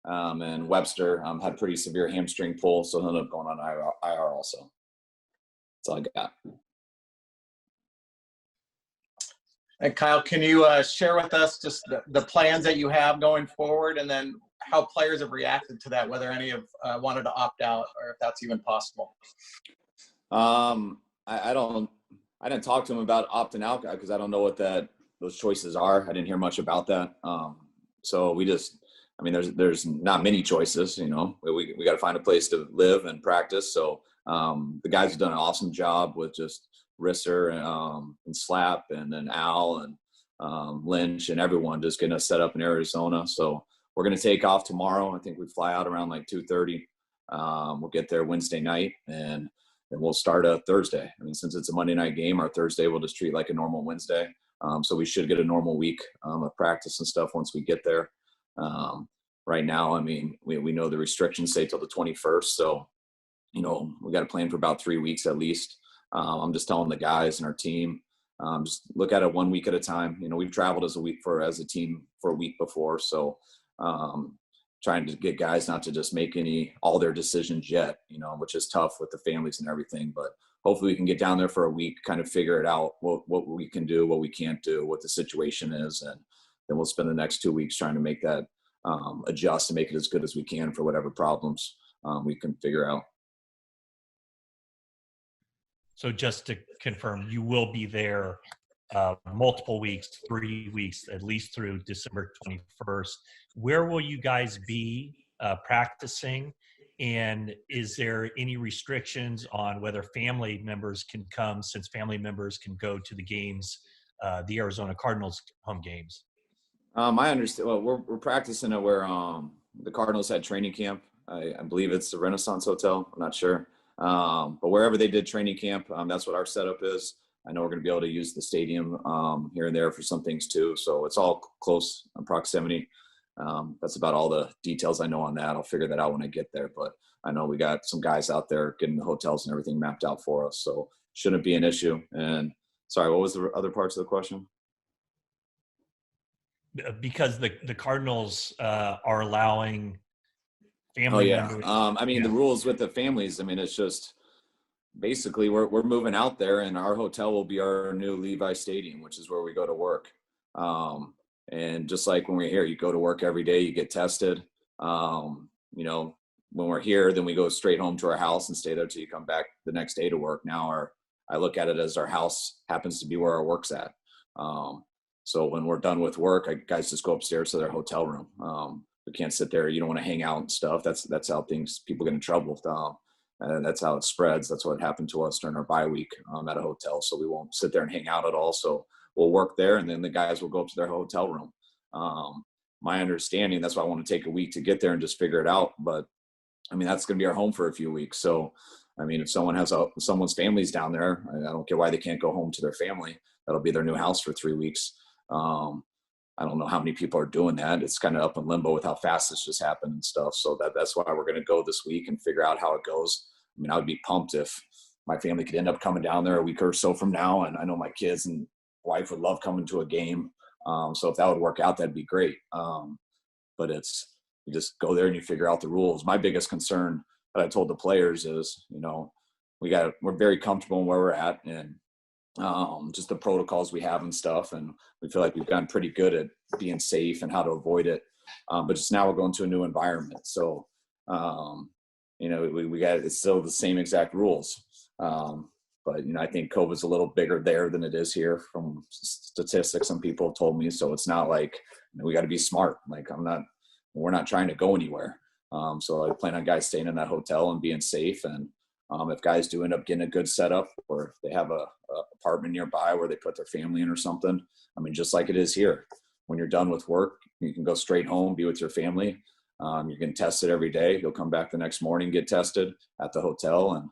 And Webster had pretty severe hamstring pull, so he'll end up going on IR also. That's all I got. And Kyle, can you share with us just the plans that you have going forward, and then how players have reacted to that, whether any have wanted to opt out or if that's even possible? I didn't talk to him about opting out because I don't know what those choices are. I didn't hear much about that. So there's not many choices, we got to find a place to live and practice. So the guys have done an awesome job with just Risser and Slap and then Al and Lynch and everyone just getting us set up in Arizona. So we're going to take off tomorrow. I think we fly out around like 2:30. We'll get there Wednesday night and we'll start Thursday. Since it's a Monday night game, our Thursday we'll just treat like a normal Wednesday. So we should get a normal week of practice and stuff once we get there. Right now, we know the restrictions say till the 21st. So, we got to plan for about 3 weeks at least. I'm just telling the guys and our team, just look at it 1 week at a time. We've traveled as a team for a week before. So trying to get guys not to just make all their decisions yet, which is tough with the families and everything. But hopefully we can get down there for a week, kind of figure it out, what we can do, what we can't do, what the situation is. And then we'll spend the next 2 weeks trying to make that adjust and make it as good as we can for whatever problems we can figure out. So just to confirm, you will be there multiple weeks, 3 weeks, at least through December 21st. Where will you guys be practicing? And is there any restrictions on whether family members can come, since family members can go to the games, the Arizona Cardinals home games? I understand. Well, we're practicing at where the Cardinals had training camp. I believe it's the Renaissance Hotel. I'm not sure. But wherever they did training camp, that's what our setup is. I know we're going to be able to use the stadium here and there for some things too. So it's all close proximity. That's about all the details I know on that. I'll figure that out when I get there. But I know we got some guys out there getting the hotels and everything mapped out for us. So shouldn't be an issue. And sorry, what was the other parts of the question? Because the Cardinals are allowing family members. The rules with the families, it's just basically we're moving out there and our hotel will be our new Levi Stadium, which is where we go to work. And just like when we're here, you go to work every day, you get tested. When we're here, then we go straight home to our house and stay there till you come back the next day to work. Now I look at it as our house happens to be where our work's at. So when we're done with work, guys just go upstairs to their hotel room. We can't sit there. You don't want to hang out and stuff. That's how people get in trouble. And that's how it spreads. That's what happened to us during our bye week at a hotel. So we won't sit there and hang out at all. So we'll work there, and then the guys will go up to their hotel room. My understanding, that's why I want to take a week to get there and just figure it out. But that's going to be our home for a few weeks. So, if someone has someone's family's down there, I don't get why they can't go home to their family. That'll be their new house for 3 weeks. I don't know how many people are doing that. It's kind of up in limbo with how fast this just happened and stuff. So that's why we're going to go this week and figure out how it goes. I would be pumped if my family could end up coming down there a week or so from now. And I know my kids and wife would love coming to a game. So if that would work out, that'd be great. But you just go there and you figure out the rules. My biggest concern that I told the players is, we're very comfortable in where we're at and just the protocols we have and stuff. And we feel like we've gotten pretty good at being safe and how to avoid it. But just now we're going to a new environment. So, we got, it's still the same exact rules. But, I think COVID's a little bigger there than it is here from statistics some people have told me. So it's not like, we got to be smart. We're not trying to go anywhere. So I plan on guys staying in that hotel and being safe. And if guys do end up getting a good setup or they have a apartment nearby where they put their family in or something, just like it is here, when you're done with work, you can go straight home, be with your family. You can test it every day. You'll come back the next morning, get tested at the hotel.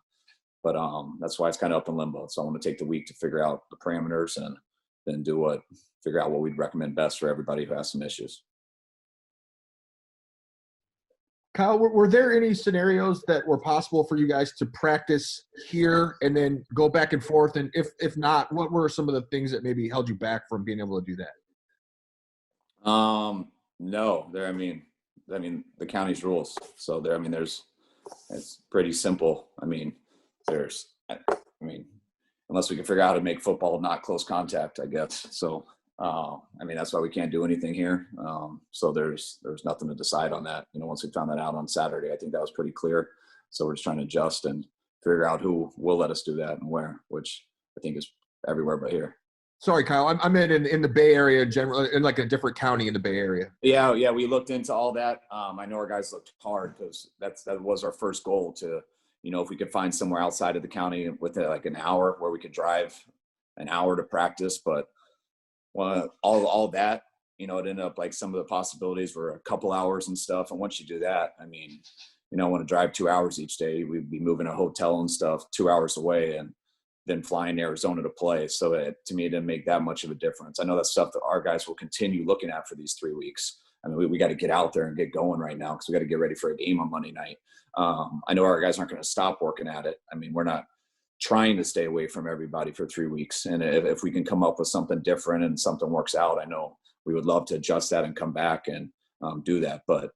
But that's why it's kind of up in limbo. So I want to take the week to figure out the parameters and then figure out what we'd recommend best for everybody who has some issues. Kyle, were there any scenarios that were possible for you guys to practice here and then go back and forth? And if not, what were some of the things that maybe held you back from being able to do that? No, I mean, the county's rules. So there, I mean, it's pretty simple. I mean, unless we can figure out how to make football not close contact, I guess. So, I mean, that's why we can't do anything here. So there's nothing to decide on that. You know, once we found that out on Saturday, I think that was pretty clear. So we're just trying to adjust and figure out who will let us do that and where, which I think is everywhere but here. Sorry, Kyle. I'm in the Bay Area in general, in like a different county in the Bay Area. Yeah. We looked into all that. I know our guys looked hard because that was our first goal to, you know, if we could find somewhere outside of the county with like an hour where we could drive an hour to practice. But all that, you know, it ended up like some of the possibilities were a couple hours and stuff. And once you do that, I mean, you know, I want to drive 2 hours each day. We'd be moving a hotel and stuff 2 hours away and then flying to Arizona to play. So to me, it didn't make that much of a difference. I know that's stuff that our guys will continue looking at for these 3 weeks. I mean, we got to get out there and get going right now because we got to get ready for a game on Monday night. I know our guys aren't going to stop working at it. I mean, we're not trying to stay away from everybody for 3 weeks. And if we can come up with something different and something works out, I know we would love to adjust that and come back and do that. But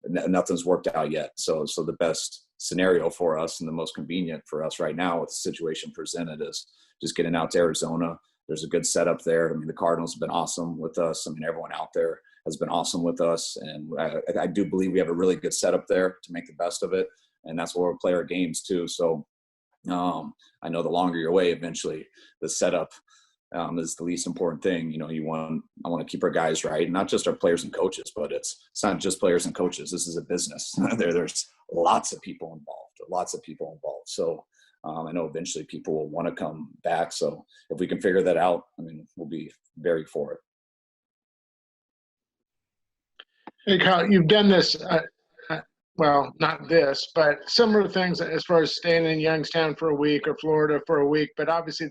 nothing's worked out yet. So the best scenario for us and the most convenient for us right now with the situation presented is just getting out to Arizona. There's a good setup there. I mean, the Cardinals have been awesome with us. I mean, everyone out there has been awesome with us. And I do believe we have a really good setup there to make the best of it. And that's where we'll play our games too. So I know the longer you're away, eventually the setup is the least important thing. You know, I want to keep our guys right, not just our players and coaches, but it's not just players and coaches. This is a business. There's lots of people involved. So I know eventually people will want to come back. So if we can figure that out, I mean, we'll be very for it. Hey, Kyle, you've done this, well, not this, but similar things as far as staying in Youngstown for a week or Florida for a week. But obviously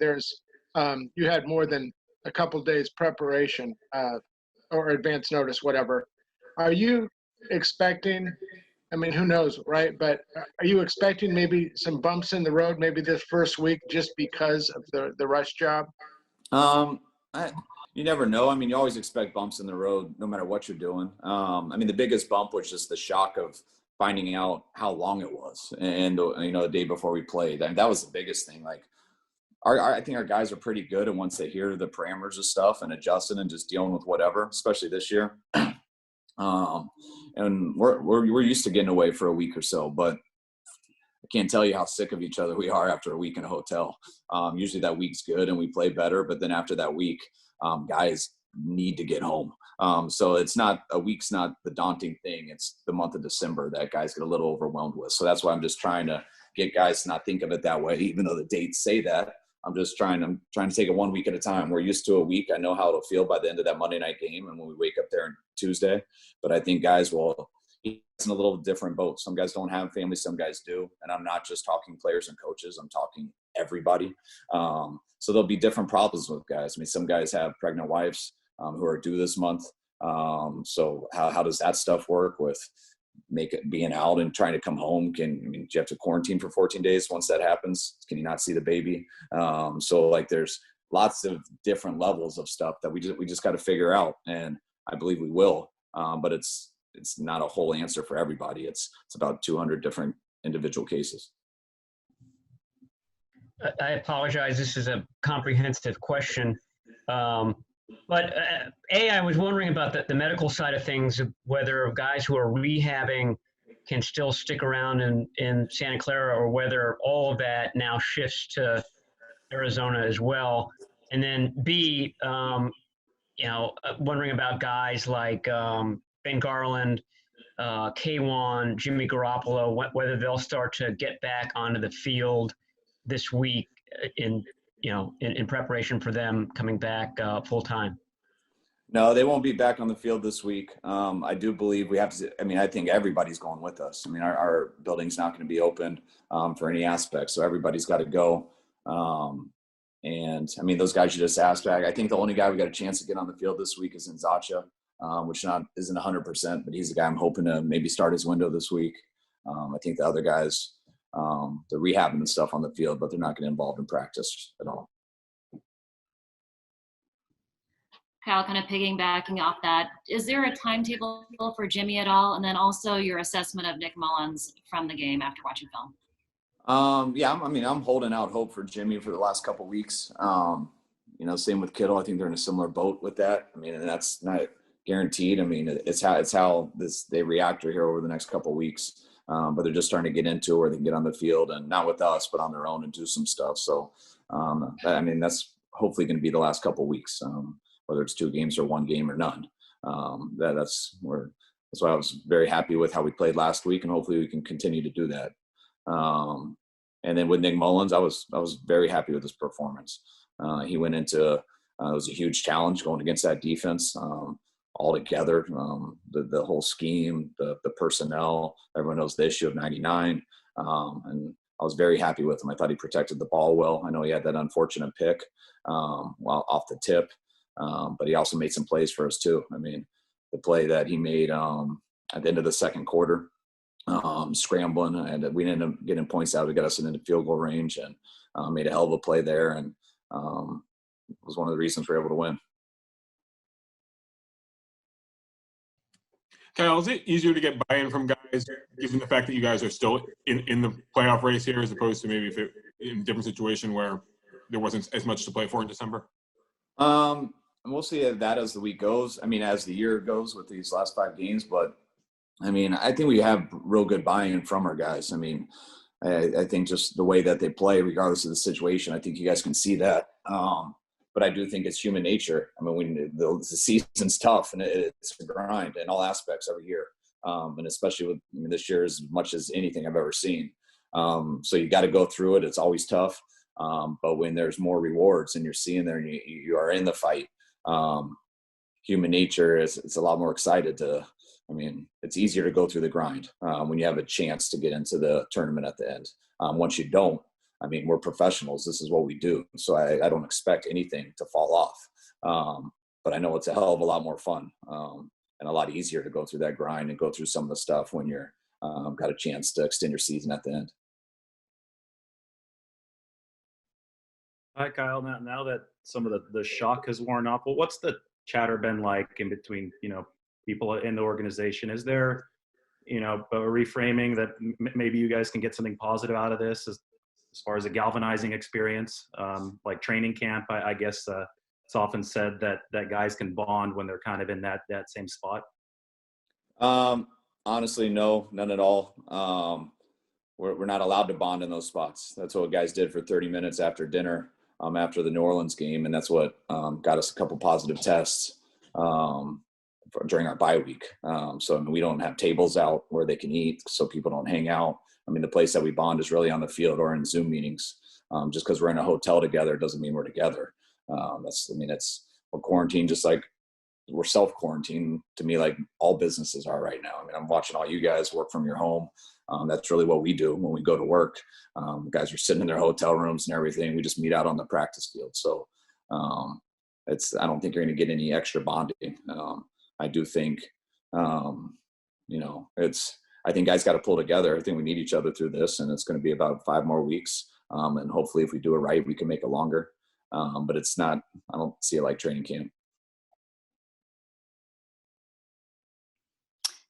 you had more than a couple days preparation or advance notice, whatever. Are you expecting, I mean, who knows, right? But are you expecting maybe some bumps in the road, maybe this first week, just because of the rush job? You never know. I mean, you always expect bumps in the road, no matter what you're doing. I mean, the biggest bump was just the shock of finding out how long it was, and you know, the day before we played. I mean, that was the biggest thing. Like, I think our guys are pretty good, and once they hear the parameters of stuff and adjusting and just dealing with whatever, especially this year. And we're used to getting away for a week or so, but I can't tell you how sick of each other we are after a week in a hotel. Usually that week's good and we play better, but then after that week, guys need to get home. So a week's not the daunting thing. It's the month of December that guys get a little overwhelmed with. So that's why I'm just trying to get guys to not think of it that way, even though the dates say that. I'm trying to take it 1 week at a time. We're used to a week. I know how it'll feel by the end of that Monday night game and when we wake up there on Tuesday. But I think guys will be in a little different boat. Some guys don't have families, some guys do. And I'm not just talking players and coaches. I'm talking everybody. So there'll be different problems with guys. I mean, some guys have pregnant wives who are due this month. So how does that stuff work with being out and trying to come home? Do you have to quarantine for 14 days once that happens? Can you not see the baby? So like there's lots of different levels of stuff that we just got to figure out, and I believe we will. But it's not a whole answer for everybody. It's about 200 different individual cases. I apologize. This is a comprehensive question. But I was wondering about the medical side of things, whether guys who are rehabbing can still stick around in Santa Clara, or whether all of that now shifts to Arizona as well. And then B, wondering about guys like Ben Garland, K1, Jimmy Garoppolo, whether they'll start to get back onto the field this week in preparation for them coming back full time. No, they won't be back on the field this week. I do believe we have to. I mean, I think everybody's going with us. I mean, our building's not going to be open for any aspect, so everybody's got to go. And I mean, those guys you just asked, I think the only guy we got a chance to get on the field this week is Nzacha, which isn't 100%, but he's the guy I'm hoping to maybe start his window this week. I think the other guys, they're rehabbing and stuff on the field, but they're not getting involved in practice at all. Kyle, kind of piggybacking off that, is there a timetable for Jimmy at all? And then also your assessment of Nick Mullins from the game after watching film. Yeah, I'm holding out hope for Jimmy for the last couple weeks. Same with Kittle. I think they're in a similar boat with that. I mean, and that's not guaranteed. I mean, it's how they react here over the next couple weeks. But they're just starting to get into it where they can get on the field and not with us, but on their own and do some stuff. So, that's hopefully going to be the last couple weeks, whether it's 2 games or 1 game or none. That's why I was very happy with how we played last week, and hopefully we can continue to do that. And then with Nick Mullins, I was very happy with his performance. He went into it was a huge challenge going against that defense all together. The whole scheme, the personnel, everyone knows the issue of 99. And I was very happy with him. I thought he protected the ball well. I know he had that unfortunate pick off the tip, but he also made some plays for us too. I mean, the play that he made at the end of the second quarter, scrambling, and we ended up getting points out. We got us into field goal range and made a hell of a play there, and it was one of the reasons we're able to win. Kyle, is it easier to get buy-in from guys given the fact that you guys are still in the playoff race here, as opposed to maybe in a different situation where there wasn't as much to play for in December? And we'll see that as the week goes. I mean, as the year goes with these last 5 games, but I mean, I think we have real good buy-in from our guys. I mean, I think just the way that they play, regardless of the situation, I think you guys can see that. But I do think it's human nature. I mean, when the season's tough and it's a grind in all aspects every year. And especially with this year as much as anything I've ever seen. So you got to go through it. It's always tough. But when there's more rewards and you're seeing there and you are in the fight, human nature it's a lot more excited it's easier to go through the grind when you have a chance to get into the tournament at the end. Once you don't, we're professionals. This is what we do. So I don't expect anything to fall off. But I know it's a hell of a lot more fun and a lot easier to go through that grind and go through some of the stuff when you're got a chance to extend your season at the end. Hi, Kyle. Now that some of the shock has worn off, well, what's the chatter been like in between, people in the organization? Is there, a reframing that maybe you guys can get something positive out of this as far as a galvanizing experience, like training camp? I guess it's often said that guys can bond when they're kind of in that same spot. Honestly, no, none at all. We're not allowed to bond in those spots. That's what guys did for 30 minutes after dinner after the New Orleans game, and that's what got us a couple positive tests during our bye week. So we don't have tables out where they can eat, so people don't hang out. The place that we bond is really on the field or in Zoom meetings. Just because we're in a hotel together doesn't mean we're together. We're quarantined just like we're self-quarantined to me, like all businesses are right now. I'm watching all you guys work from your home. That's really what we do when we go to work. Guys are sitting in their hotel rooms and everything. We just meet out on the practice field. So I don't think you're going to get any extra bonding. I do think, I think guys got to pull together. I think we need each other through this, and it's going to be about 5 more weeks. And hopefully if we do it right, we can make it longer. But it's not, I don't see it like training camp.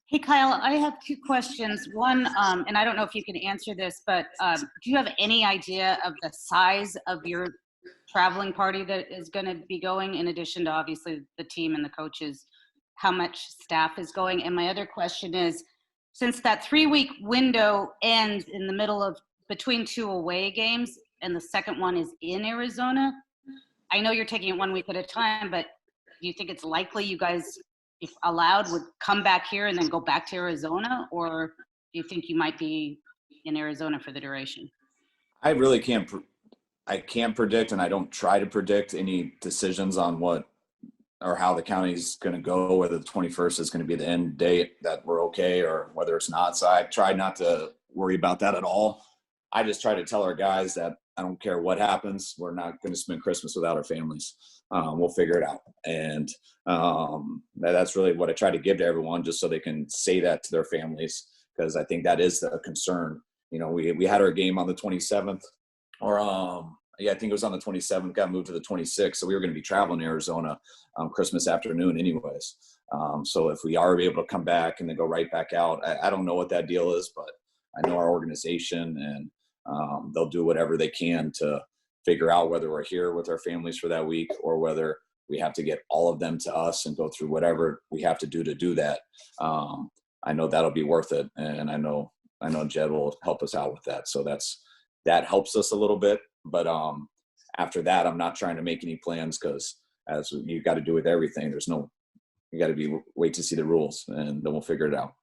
Hey, Kyle, I have 2 questions. One, and I don't know if you can answer this, but do you have any idea of the size of your traveling party that is going to be going, in addition to obviously the team and the coaches, how much staff is going? And my other question is, since that 3-week window ends in the middle of between 2 away games and the second one is in Arizona, I know you're taking it 1 week at a time, but do you think it's likely you guys, if allowed, would come back here and then go back to Arizona? Or do you think you might be in Arizona for the duration? I really can't predict, and I don't try to predict any decisions on what or how the county's going to go, whether the 21st is going to be the end date that we're okay or whether it's not. So I try not to worry about that at all. I just try to tell our guys that I don't care what happens. We're not going to spend Christmas without our families. We'll figure it out. And that's really what I try to give to everyone, just so they can say that to their families, because I think that is a concern. We had our game on the 27th, or Yeah, I think it was on the 27th, got moved to the 26th. So we were going to be traveling to Arizona Christmas afternoon anyways. So if we are able to come back and then go right back out, I don't know what that deal is, but I know our organization, and they'll do whatever they can to figure out whether we're here with our families for that week or whether we have to get all of them to us and go through whatever we have to do that. I know that'll be worth it. And I know Jed will help us out with that. So that helps us a little bit. But after that, I'm not trying to make any plans, because as you got to do with everything, you got to wait to see the rules, and then we'll figure it out.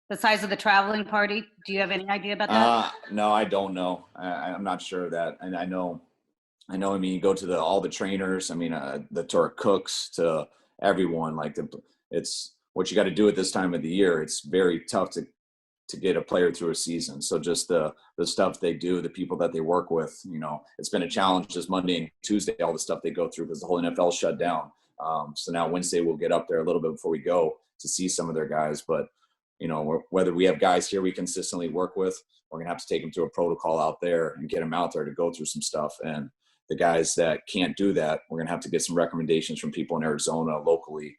The size of the traveling party, do you have any idea about that? No, I don't know. I'm not sure of that. And I know, I mean, you go to all the trainers, I mean, to our cooks, to everyone, like it's what you got to do at this time of the year. It's very tough to get a player through a season. So just the stuff they do, the people that they work with, it's been a challenge just Monday and Tuesday, all the stuff they go through because the whole NFL shut down. So now Wednesday we'll get up there a little bit before we go to see some of their guys. But, whether we have guys here we consistently work with, we're going to have to take them through a protocol out there and get them out there to go through some stuff. And the guys that can't do that, we're going to have to get some recommendations from people in Arizona locally,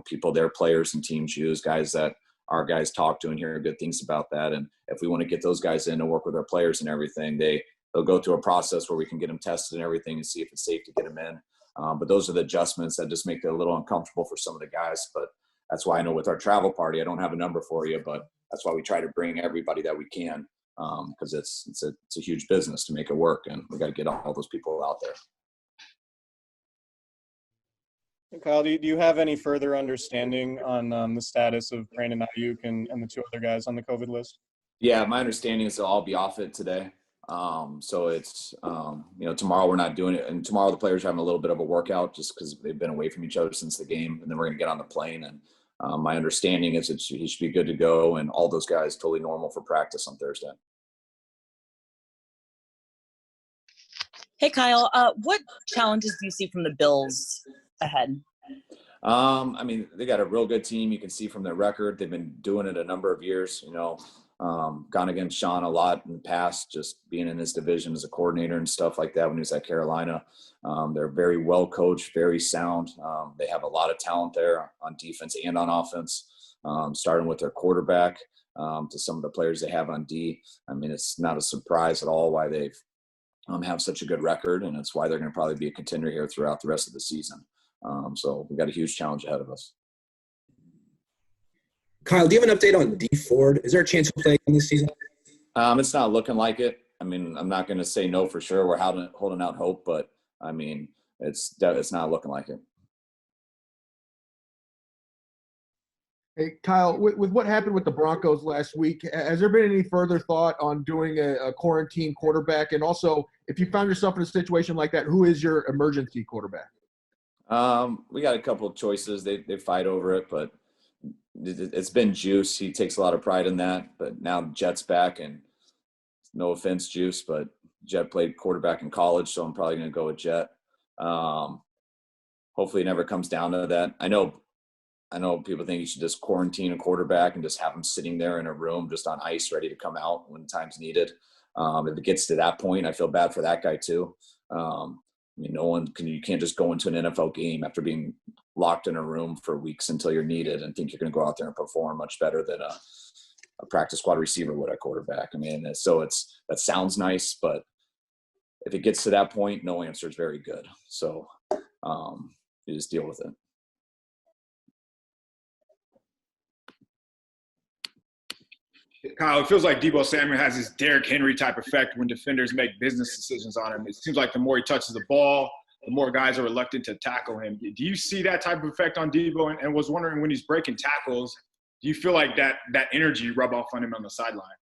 people, their players and teams use, guys that our guys talk to and hear good things about that. And if we want to get those guys in to work with our players and everything, they'll go through a process where we can get them tested and everything and see if it's safe to get them in. But those are the adjustments that just make it a little uncomfortable for some of the guys. But that's why I know with our travel party, I don't have a number for you, but that's why we try to bring everybody that we can, because it's a huge business to make it work, and we got to get all those people out there. Kyle, do you have any further understanding on the status of Brandon Ayuk and the two other guys on the COVID list? Yeah, my understanding is they'll all be off it today. So it's, tomorrow we're not doing it. And tomorrow the players are having a little bit of a workout just because they've been away from each other since the game. And then we're going to get on the plane. And my understanding is he should be good to go. And all those guys totally normal for practice on Thursday. Hey, Kyle, what challenges do you see from the Bills ahead? I mean, they got a real good team. You can see from their record, they've been doing it a number of years, gone against Sean a lot in the past, just being in his division as a coordinator and stuff like that when he was at Carolina. They're very well coached, very sound. They have a lot of talent there on defense and on offense, starting with their quarterback to some of the players they have on D. I mean, it's not a surprise at all why they've have such a good record, and it's why they're going to probably be a contender here throughout the rest of the season. So we've got a huge challenge ahead of us. Kyle, do you have an update on D Ford? Is there a chance he'll play in this season? It's not looking like it. I mean, I'm not going to say no for sure. We're holding out hope, but I mean, it's not looking like it. Hey, Kyle, with what happened with the Broncos last week, has there been any further thought on doing a quarantine quarterback? And also, if you found yourself in a situation like that, who is your emergency quarterback? We got a couple of choices. They fight over it, but it's been Juice. He takes a lot of pride in that. But now Jet's back, and no offense, Juice, but Jet played quarterback in college, so I'm probably going to go with Jet. Hopefully it never comes down to that. I know people think you should just quarantine a quarterback and just have him sitting there in a room just on ice ready to come out when time's needed. If it gets to that point, I feel bad for that guy too. I mean, you can't just go into an NFL game after being locked in a room for weeks until you're needed and think you're going to go out there and perform much better than a practice squad receiver would at quarterback. I mean, so that sounds nice, but if it gets to that point, no answer is very good. So you just deal with it. Kyle, it feels like Deebo Samuel has this Derrick Henry type effect when defenders make business decisions on him. It seems like the more he touches the ball, the more guys are reluctant to tackle him. Do you see that type of effect on Deebo? And was wondering, when he's breaking tackles, do you feel like that energy rub off on him on the sideline?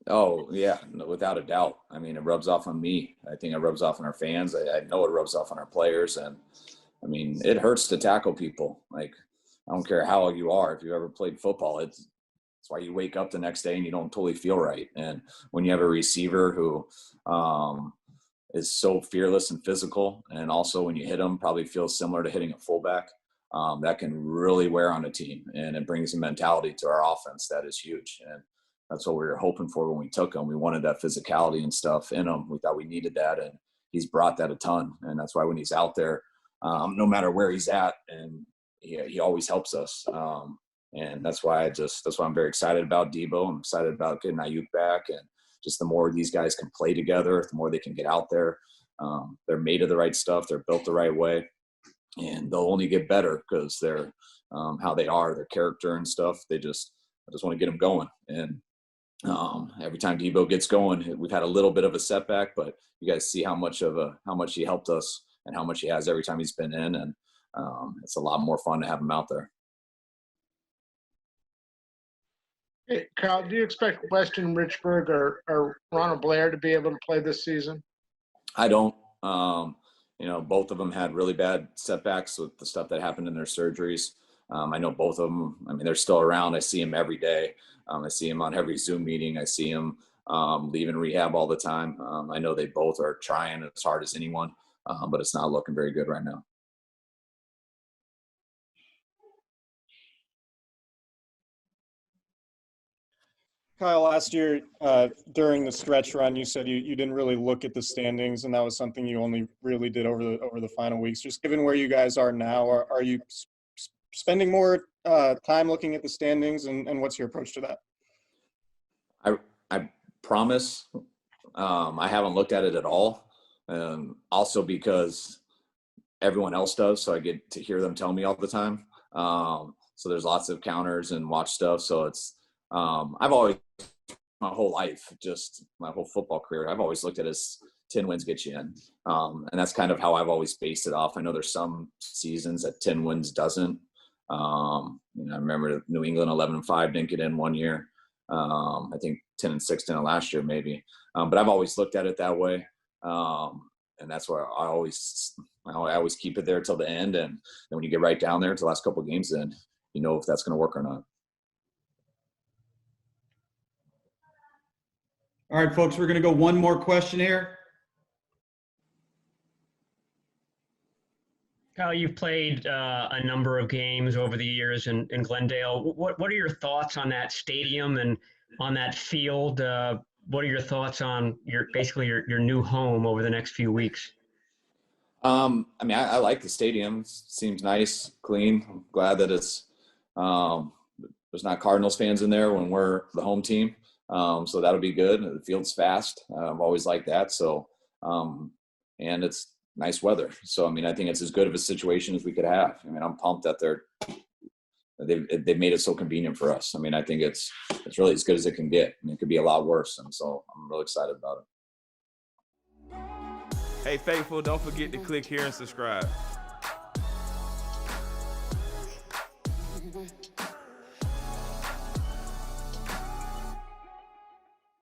Oh, yeah, without a doubt. I mean, it rubs off on me. I think it rubs off on our fans. I know it rubs off on our players. And, I mean, it hurts to tackle people. Like, I don't care how you are. If you've ever played football, it's why you wake up the next day and you don't totally feel right. And when you have a receiver who is so fearless and physical, and also when you hit him, probably feels similar to hitting a fullback. that can really wear on a team, and it brings a mentality to our offense that is huge. And that's what we were hoping for when we took him. We wanted that physicality and stuff in him. We thought we needed that, and he's brought that a ton. And that's why when he's out there, no matter where he's at, and he always helps us. And that's why I'm very excited about Debo. I'm excited about getting Ayuk back, and just the more these guys can play together, the more they can get out there. They're made of the right stuff. They're built the right way, and they'll only get better because they're how they are, their character and stuff. I just want to get them going. And every time Debo gets going, we've had a little bit of a setback, but you guys see how much he helped us and how much he has every time he's been in. And it's a lot more fun to have him out there. Hey, Kyle, do you expect Weston Richburg or Ronald Blair to be able to play this season? I don't. Both of them had really bad setbacks with the stuff that happened in their surgeries. I know both of them. I mean, they're still around. I see them every day. I see them on every Zoom meeting. I see them leaving rehab all the time. I know they both are trying as hard as anyone, but it's not looking very good right now. Kyle, last year during the stretch run, you said you didn't really look at the standings, and that was something you only really did over the final weeks. Just given where you guys are now, are you spending more time looking at the standings, and what's your approach to that? I promise I haven't looked at it at all, also because everyone else does, so I get to hear them tell me all the time. So there's lots of counters and watch stuff. So it's I've always, my whole life, just my whole football career, I've always looked at it as 10 wins get you in. And that's kind of how I've always based it off. I know there's some seasons that 10 wins doesn't. I remember New England 11-5 didn't get in one year. I think 10-6 didn't last year maybe. But I've always looked at it that way. And that's where I always keep it there till the end. And then when you get right down there to the last couple of games, then you know if that's going to work or not. All right, folks, we're going to go one more question here. Kyle, you've played a number of games over the years in Glendale. What are your thoughts on that stadium and on that field? What are your thoughts on your new home over the next few weeks? I like the stadium. It seems nice, clean. I'm glad that it's there's not Cardinals fans in there when we're the home team. So that'll be good. The field's fast. I've always liked that. So, and it's nice weather. So, I think it's as good of a situation as we could have. I'm pumped that they've made it so convenient for us. I think it's really as good as it can get. It could be a lot worse. And so I'm really excited about it. Hey, faithful, don't forget to click here and subscribe.